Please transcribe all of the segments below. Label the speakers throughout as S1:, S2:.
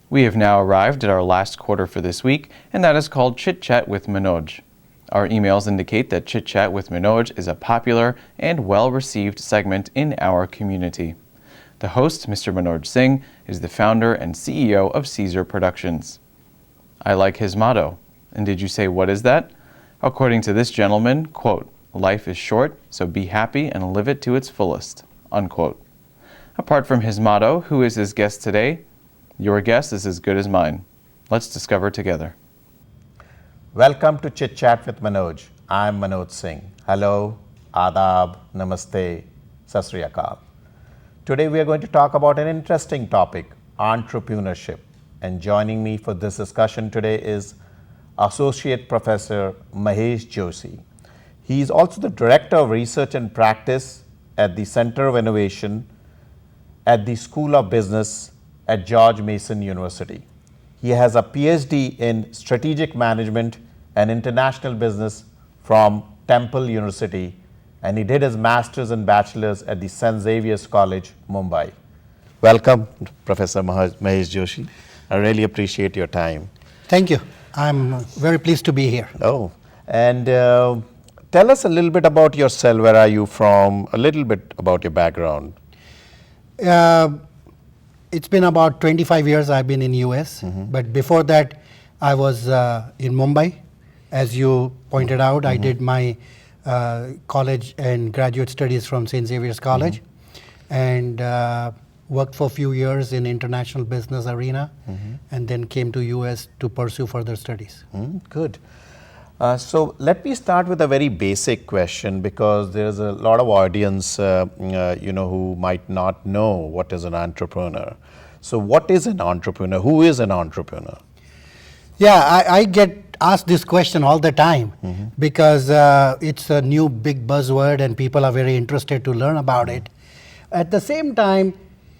S1: We have now arrived at our last quarter for this week, and that is called Chit Chat with Manoj. Our emails indicate that Chit Chat with Manoj is a popular and well-received segment in our community. The host, Mr. Manoj Singh, is the founder and CEO of Caesar Productions. I like his motto. And did you say, what is that? According to this gentleman, quote, "Life is short, so be happy and live it to its fullest," unquote. Apart from his motto, who is his guest today? Your guess is as good as mine. Let's discover together.
S2: Welcome to Chit Chat with Manoj. I'm Manoj Singh. Hello, Adab, Namaste, Sat Sri Akal. Today we are going to talk about an interesting topic, entrepreneurship. And joining me for this discussion today is Associate Professor Mahesh Joshi. He is also the Director of Research and Practice at the Center of Innovation at the School of Business at George Mason University. He has a PhD in Strategic Management and International Business from Temple University, and he did his Master's and Bachelor's at the St. Xavier's College, Mumbai. Welcome, Professor Mahesh Joshi. I really appreciate your time.
S3: Thank you. I'm very pleased to be here.
S2: Oh, and tell us a little bit about yourself. Where are you from? A little bit about your background.
S3: It's been about 25 years I've been in US, but before that I was in Mumbai. As you pointed out, I did my college and graduate studies from St. Xavier's College and worked for a few years in international business arena and then came to US to pursue further studies.
S2: Good. So let me start with a very basic question, because there's a lot of audience who might not know what is an entrepreneur. So what is an entrepreneur? Who is an entrepreneur?
S3: Yeah, I get asked this question all the time because it's a new big buzzword and people are very interested to learn about it. At the same time,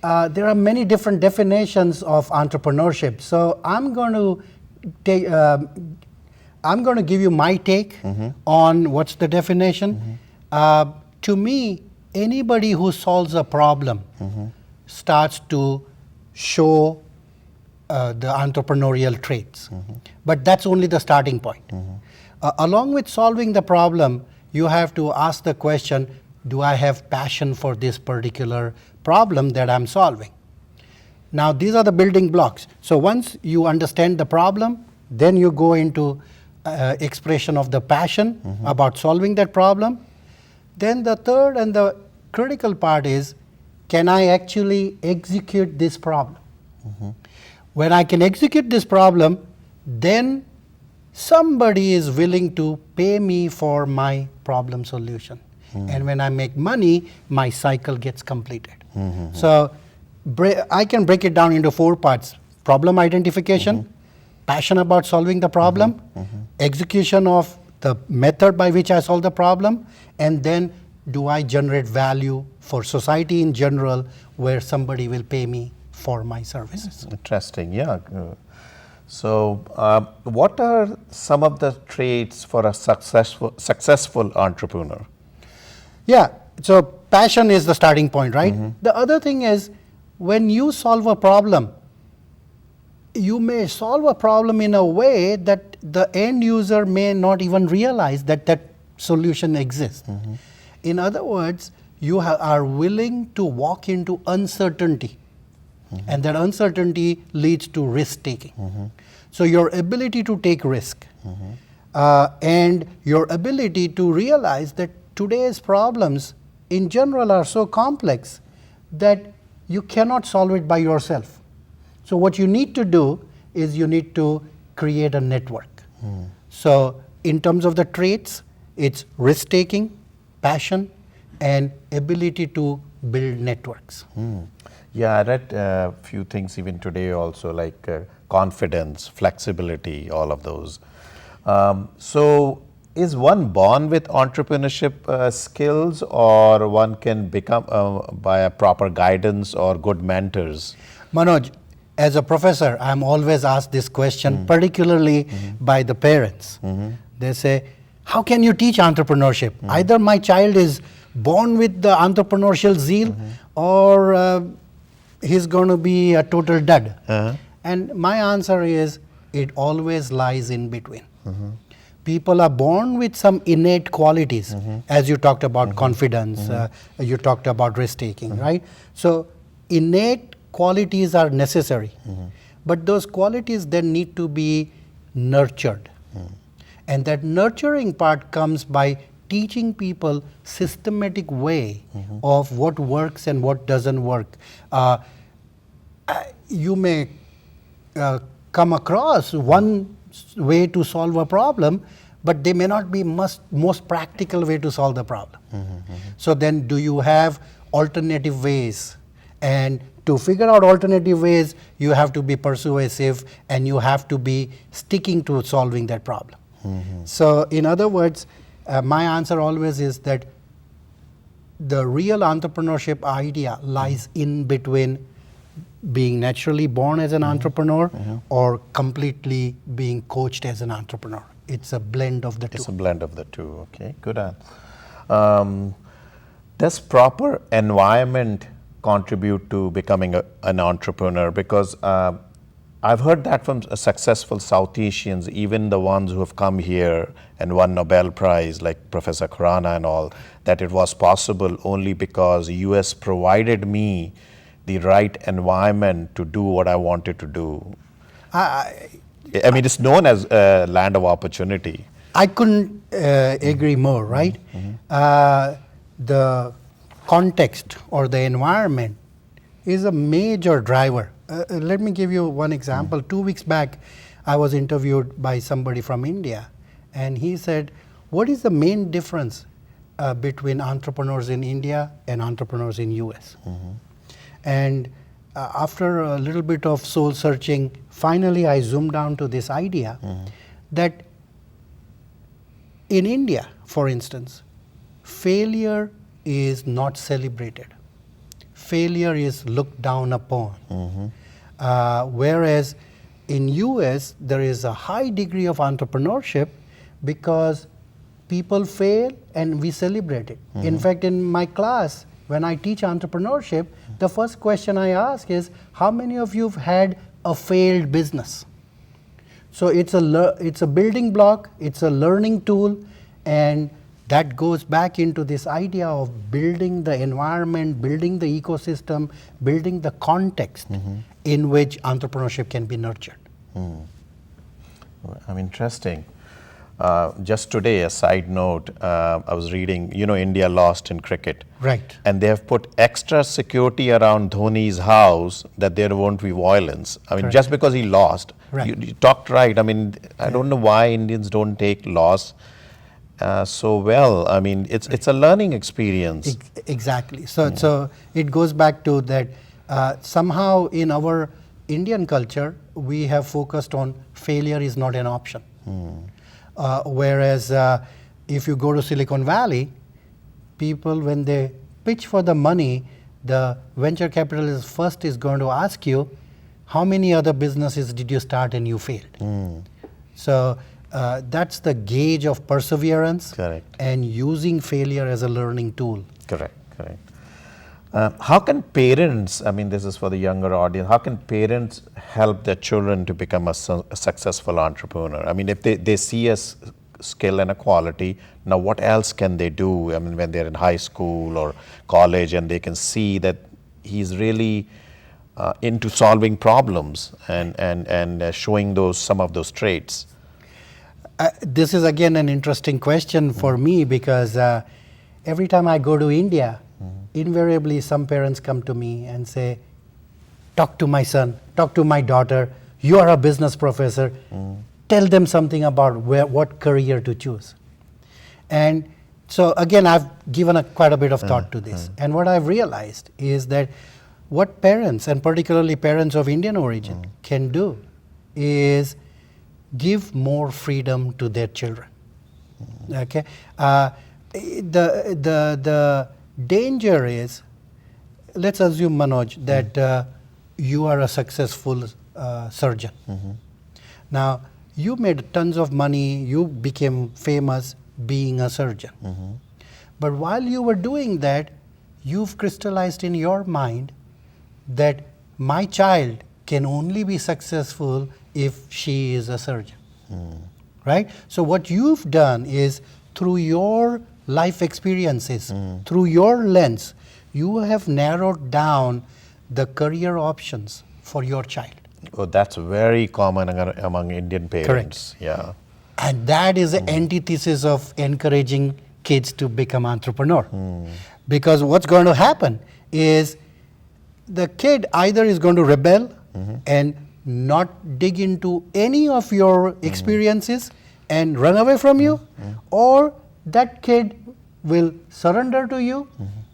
S3: there are many different definitions of entrepreneurship. So I'm going to give you my take on what's the definition. To me, anybody who solves a problem starts to show the entrepreneurial traits. But that's only the starting point. Along with solving the problem, you have to ask the question, do I have passion for this particular problem that I'm solving? Now, these are the building blocks. So once you understand the problem, then you go into expression of the passion about solving that problem. Then the third and the critical part is, can I actually execute this problem? When I can execute this problem, then somebody is willing to pay me for my problem solution. And when I make money, my cycle gets completed. So I can break it down into 4 parts: problem identification, passion about solving the problem, execution of the method by which I solve the problem, and then do I generate value for society in general where somebody will pay me for my services.
S2: Interesting, yeah. So what are some of the traits for a successful entrepreneur?
S3: Yeah, so passion is the starting point, right? The other thing is, when you solve a problem, you may solve a problem in a way that the end user may not even realize that that solution exists. In other words, you are willing to walk into uncertainty, and that uncertainty leads to risk taking. So your ability to take risk and your ability to realize that today's problems in general are so complex that you cannot solve it by yourself. So what you need to do is you need to create a network. So in terms of the traits, it's risk-taking, passion, and ability to build networks.
S2: Yeah, I read a few things even today also, like confidence, flexibility, all of those. So is one born with entrepreneurship skills, or one can become by a proper guidance or good mentors?
S3: Manoj, as a professor, I'm always asked this question, particularly by the parents. They say, how can you teach entrepreneurship? Either my child is born with the entrepreneurial zeal or he's going to be a total dud. And my answer is it always lies in between. People are born with some innate qualities, as you talked about confidence, you talked about risk taking, right? So innate qualities are necessary, but those qualities then need to be nurtured. And that nurturing part comes by teaching people systematic way of what works and what doesn't work. You may come across one way to solve a problem, but they may not be most practical way to solve the problem. So then do you have alternative ways? And to figure out alternative ways, you have to be persuasive and you have to be sticking to solving that problem. So in other words, my answer always is that the real entrepreneurship idea lies in between being naturally born as an entrepreneur or completely being coached as an entrepreneur. It's a blend of the two.
S2: It's a blend of the two. Okay, good answer. Does proper environment contribute to becoming an entrepreneur? Because I've heard that from successful South Asians, even the ones who have come here and won Nobel Prize, like Professor Khurana and all, that it was possible only because US provided me the right environment to do what I wanted to do. I mean, it's known as a land of opportunity.
S3: I couldn't agree more, right? The context or the environment is a major driver. Let me give you one example. 2 weeks back, I was interviewed by somebody from India, and he said, what is the main difference between entrepreneurs in India and entrepreneurs in US? And after a little bit of soul searching, finally I zoomed down to this idea that in India, for instance, failure is not celebrated. Failure is looked down upon. Whereas in US, there is a high degree of entrepreneurship because people fail and we celebrate it. In fact, in my class, when I teach entrepreneurship, the first question I ask is, how many of you have had a failed business? So it's a building block, it's a learning tool, and that goes back into this idea of building the environment, building the ecosystem, building the context in which entrepreneurship can be nurtured.
S2: Interesting. Just today, a side note, I was reading, India lost in cricket.
S3: Right.
S2: And they have put extra security around Dhoni's house that there won't be violence. I mean,
S3: Correct.
S2: just because he lost.
S3: Right.
S2: You talked right. I mean, I don't know why Indians don't take loss so well. I mean, it's a learning experience.
S3: Exactly. So it goes back to that somehow in our Indian culture, we have focused on failure is not an option. Whereas if you go to Silicon Valley, people, when they pitch for the money, the venture capitalist first is going to ask you, how many other businesses did you start and you failed? So that's the gauge of perseverance.
S2: Correct.
S3: And using failure as a learning tool.
S2: Correct. How can parents, I mean, this is for the younger audience, how can parents help their children to become a successful entrepreneur? I mean, if they see a skill and a quality, now what else can they do? I mean, when they're in high school or college and they can see that he's really into solving problems and showing some of those traits.
S3: This is again an interesting question for me because every time I go to India, invariably some parents come to me and say, talk to my son, talk to my daughter, you are a business professor, tell them something about what career to choose. And so again, I've given quite a bit of thought to this. And what I've realized is that what parents, and particularly parents of Indian origin, can do is give more freedom to their children. Okay, the danger is, let's assume, Manoj, that you are a successful surgeon. Now, you made tons of money, you became famous being a surgeon. But while you were doing that, you've crystallized in your mind that my child can only be successful if she is a surgeon. Right? So what you've done is through your life experiences, through your lens, you have narrowed down the career options for your child.
S2: Oh, that's very common among Indian parents. Yeah.
S3: And that is the antithesis of encouraging kids to become entrepreneur. Because what's going to happen is the kid either is going to rebel and not dig into any of your experiences and run away from you, or that kid will surrender to you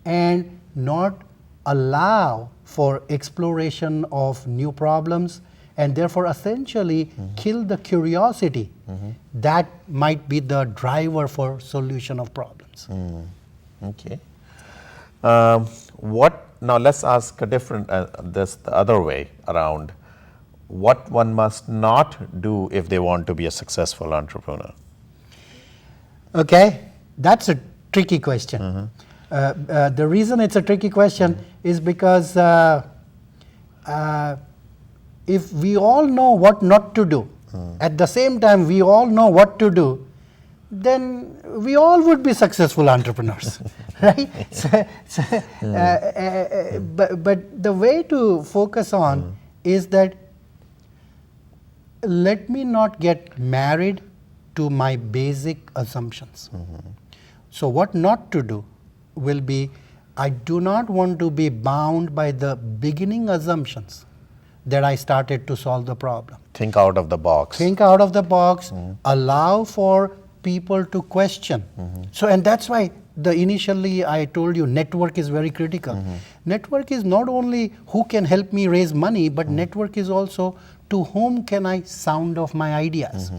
S3: and not allow for exploration of new problems, and therefore essentially kill the curiosity that might be the driver for solution of problems.
S2: Okay. Now let's ask a different, this the other way around. What one must not do if they want to be a successful entrepreneur?
S3: Okay, that's a tricky question. The reason it's a tricky question is because if we all know what not to do, at the same time we all know what to do, then we all would be successful entrepreneurs, right? But the way to focus on is that let me not get married to my basic assumptions. So what not to do will be, I do not want to be bound by the beginning assumptions that I started to solve the problem.
S2: Think out of the box.
S3: Think out of the box, allow for people to question. So, and that's why initially I told you network is very critical. Network is not only who can help me raise money, but network is also to whom can I sound off my ideas.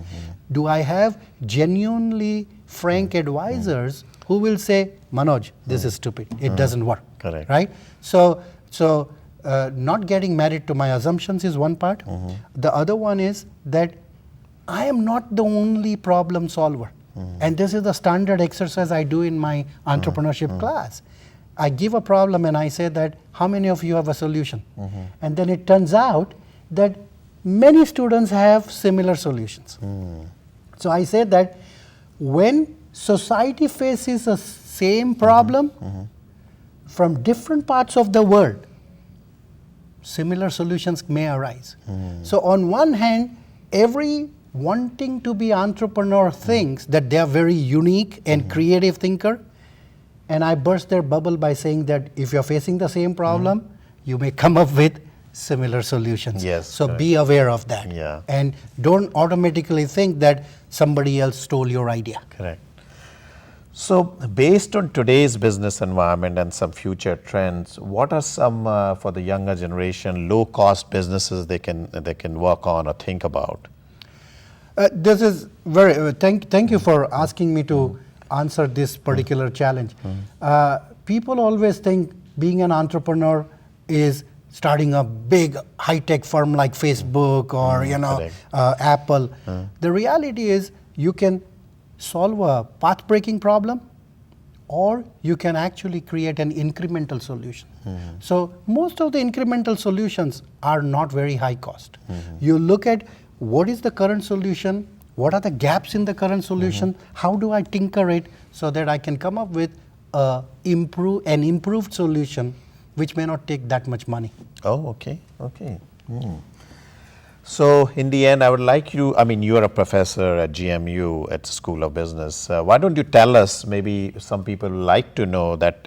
S3: Do I have genuinely frank advisors who will say, Manoj, this is stupid, it doesn't work.
S2: Correct.
S3: Right? So not getting married to my assumptions is one part. The other one is that I am not the only problem solver. And this is the standard exercise I do in my entrepreneurship class. I give a problem and I say that, how many of you have a solution? And then it turns out that many students have similar solutions. So I say that when society faces the same problem from different parts of the world, similar solutions may arise. So on one hand, every wanting to be entrepreneur thinks that they are very unique and creative thinker, and I burst their bubble by saying that if you're facing the same problem, you may come up with similar solutions.
S2: Yes,
S3: so
S2: correct.
S3: be aware of that.
S2: Yeah.
S3: And don't automatically think that somebody else stole your idea.
S2: Correct. So based on today's business environment and some future trends, what are some for the younger generation low-cost businesses they can work on or think about?
S3: This is very thank you for asking me to answer this particular challenge. People always think being an entrepreneur is starting a big high-tech firm like Facebook or Apple. The reality is you can solve a path-breaking problem, or you can actually create an incremental solution. So most of the incremental solutions are not very high cost. You look at what is the current solution, what are the gaps in the current solution, how do I tinker it so that I can come up with an improved solution which may not take that much money.
S2: Oh, okay. So in the end, I would like you, you are a professor at GMU at School of Business. Why don't you tell us, maybe some people like to know that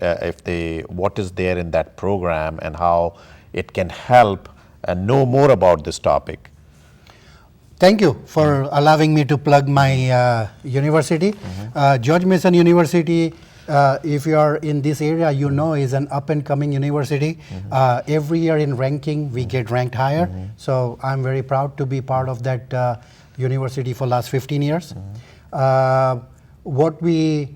S2: what is there in that program and how it can help and know more about this topic.
S3: Thank you for allowing me to plug my university. George Mason University, if you are in this area, you know is an up and coming university. Every year in ranking, we get ranked higher. So I'm very proud to be part of that university for last 15 years. What we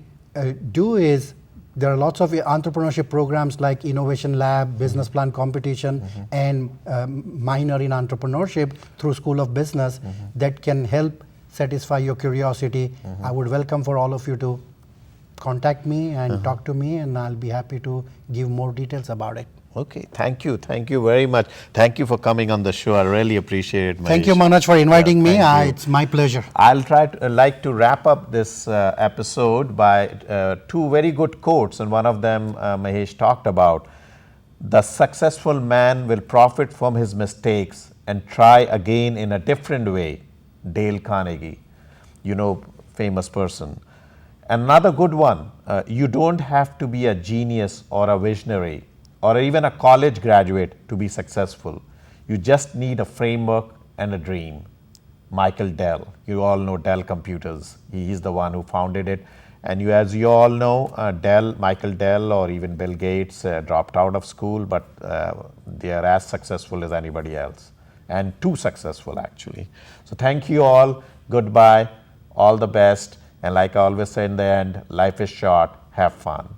S3: do is, there are lots of entrepreneurship programs like Innovation Lab, Business Plan Competition, and minor in entrepreneurship through School of Business that can help satisfy your curiosity. I would welcome for all of you to contact me and talk to me, and I'll be happy to give more details about it.
S2: Okay, thank you very much. Thank you for coming on the show. I really appreciate it, Mahesh.
S3: Thank you, Manoj, for inviting me.
S2: thank you.
S3: It's my pleasure.
S2: I'll try to like to wrap up this episode by two very good quotes, and one of them Mahesh talked about. The successful man will profit from his mistakes and try again in a different way. Dale Carnegie, famous person. Another good one, you don't have to be a genius or a visionary or even a college graduate to be successful. You just need a framework and a dream. Michael Dell, you all know Dell Computers. He is the one who founded it. And as you all know, Michael Dell or even Bill Gates dropped out of school, but they are as successful as anybody else, and too successful actually. So thank you all. Goodbye. All the best. And like I always say in the end, life is short. Have fun.